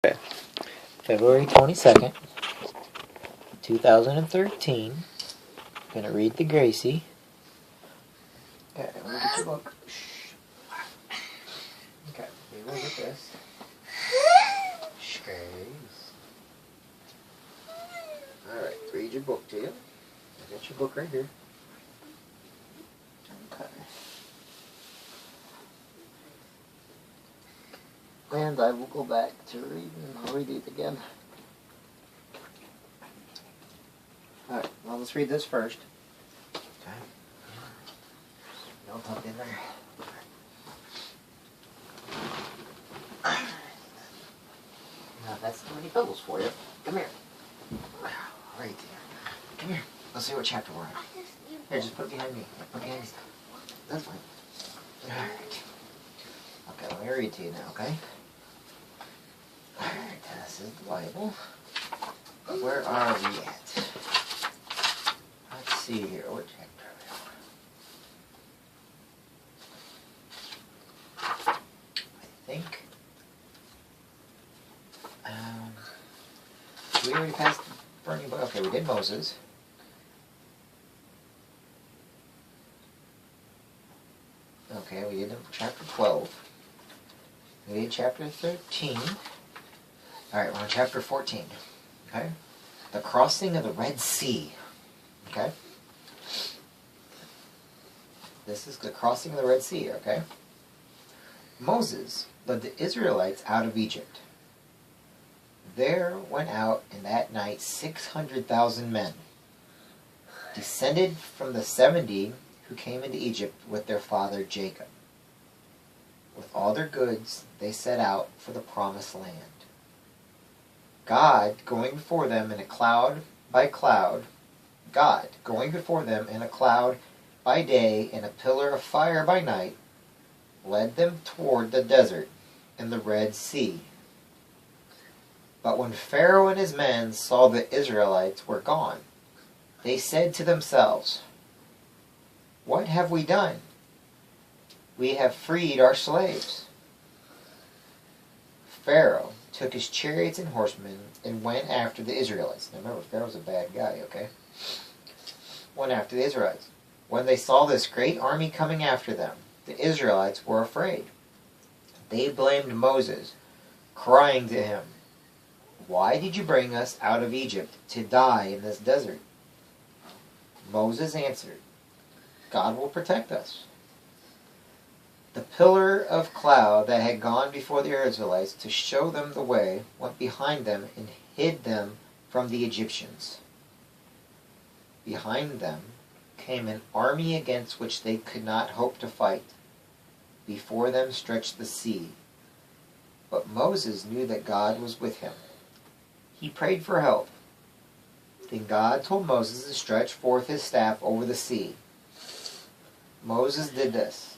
Okay. February 22nd, 2013. I'm going to read the Gracie. Okay, let me get your book. Shh. Okay, we will get this. Shh, Grace. Alright, read your book to you. I got your book right here. Okay. And I will go back to reading. I'll read it again. Alright, well, let's read this first. Okay. Don't tuck in there. Now, that's too many pillows for you. Come here. Right there. Come here. Let's see what chapter we're on. Here, just put it behind me. Put it behind me. That's fine. Alright. Okay, let me read to you now, okay? Alright, this is the Bible. Where are we at? Let's see here. What chapter are we on? I think. We already passed the burning bush. Okay, we did Moses. Okay, we did chapter 12. We did chapter 13. Alright, we're on chapter 14. Okay? The crossing of the Red Sea. Okay? This is the crossing of the Red Sea, okay? Moses led the Israelites out of Egypt. There went out in that night 600,000 men, descended from the 70 who came into Egypt with their father Jacob. With all their goods, they set out for the promised land. God going before them in a cloud by cloud, God going before them in a cloud by day and a pillar of fire by night, led them toward the desert and the Red Sea. But when Pharaoh and his men saw the Israelites were gone, they said to themselves, "What have we done? We have freed our slaves." Pharaoh took his chariots and horsemen and went after the Israelites. Now remember, Pharaoh's a bad guy, okay? Went after the Israelites. When they saw this great army coming after them, the Israelites were afraid. They blamed Moses, crying to him, "Why did you bring us out of Egypt to die in this desert?" Moses answered, "God will protect us." The pillar of cloud that had gone before the Israelites to show them the way went behind them and hid them from the Egyptians. Behind them came an army against which they could not hope to fight. Before them stretched the sea. But Moses knew that God was with him. He prayed for help. Then God told Moses to stretch forth his staff over the sea. Moses did this.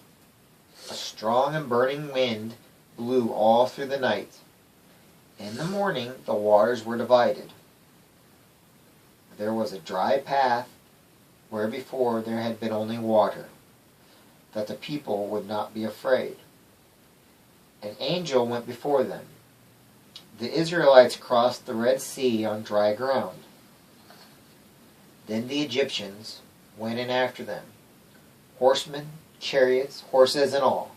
A strong and burning wind blew all through the night. In the morning, the waters were divided. There was a dry path where before there had been only water, that the people would not be afraid. An angel went before them. The Israelites crossed the Red Sea on dry ground. Then the Egyptians went in after them, horsemen, chariots, horses, and all.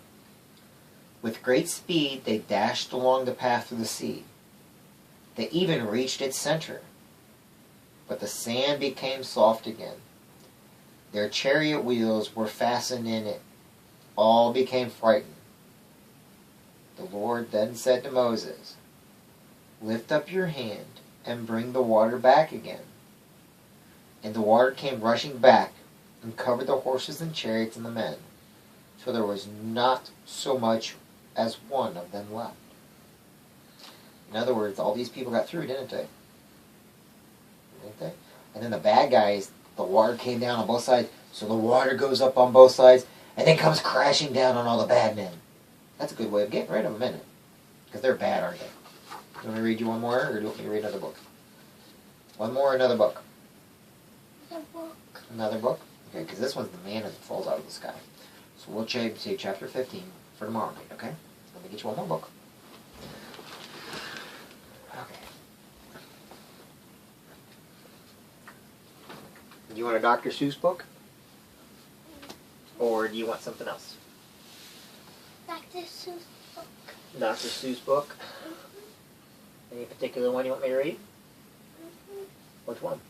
With great speed they dashed along the path through the sea. They even reached its center. But the sand became soft again. Their chariot wheels were fastened in it. All became frightened. The Lord then said to Moses, "Lift up your hand and bring the water back again." And the water came rushing back and covered the horses and chariots and the men, so there was not so much as one of them left. In other words, all these people got through, didn't they? Didn't they? And then the bad guys, the water came down on both sides, so the water goes up on both sides, and then comes crashing down on all the bad men. That's a good way of getting rid of them, isn't it? Because they're bad, aren't they? You want me to read you one more, or do you want me to read another book? One more or another book? Another book. Another book? Okay, because this one's the man that falls out of the sky. So we'll say chapter 15 for tomorrow night, okay? Let me get you one more book. Do you want a Dr. Seuss book? Or do you want something else? Dr. Seuss book. Dr. Seuss book? Any particular one you want me to read? Which one?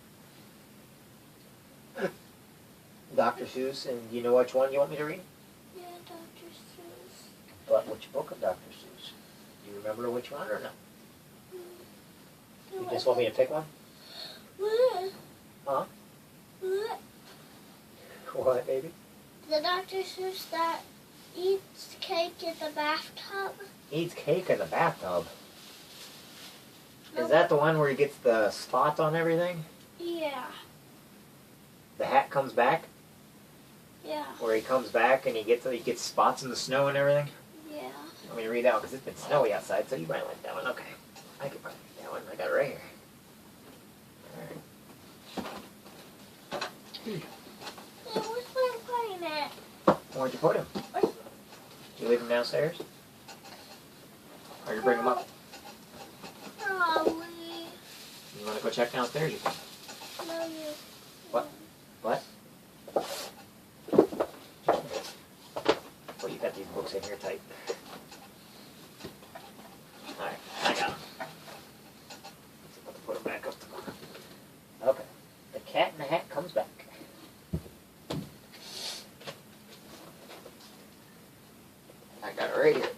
Dr. Seuss, and do you know which one you want me to read? Yeah, Dr. Seuss. But which book of Dr. Seuss? Do you remember which one or no? You just want me to pick one? Huh? What, baby? The Dr. Seuss that eats cake in the bathtub. Eats cake in the bathtub? Is that the one where he gets the spots on everything? Yeah. The hat comes back? Yeah. Where he comes back and he gets spots in the snow and everything? Yeah. Let me read that one because it's been snowy outside, so you might like that one. Okay. I can probably read that one. I got it right here. Alright. Hey, where's my playing at? Where'd you put him? You leave him downstairs? Or you bring him up? Probably. You want to go check downstairs? You can. No, you. What? What? Well, you got these books in here tight. Alright, I got them. Let's put them back up. Okay. The cat in the hat comes back. I got it right here.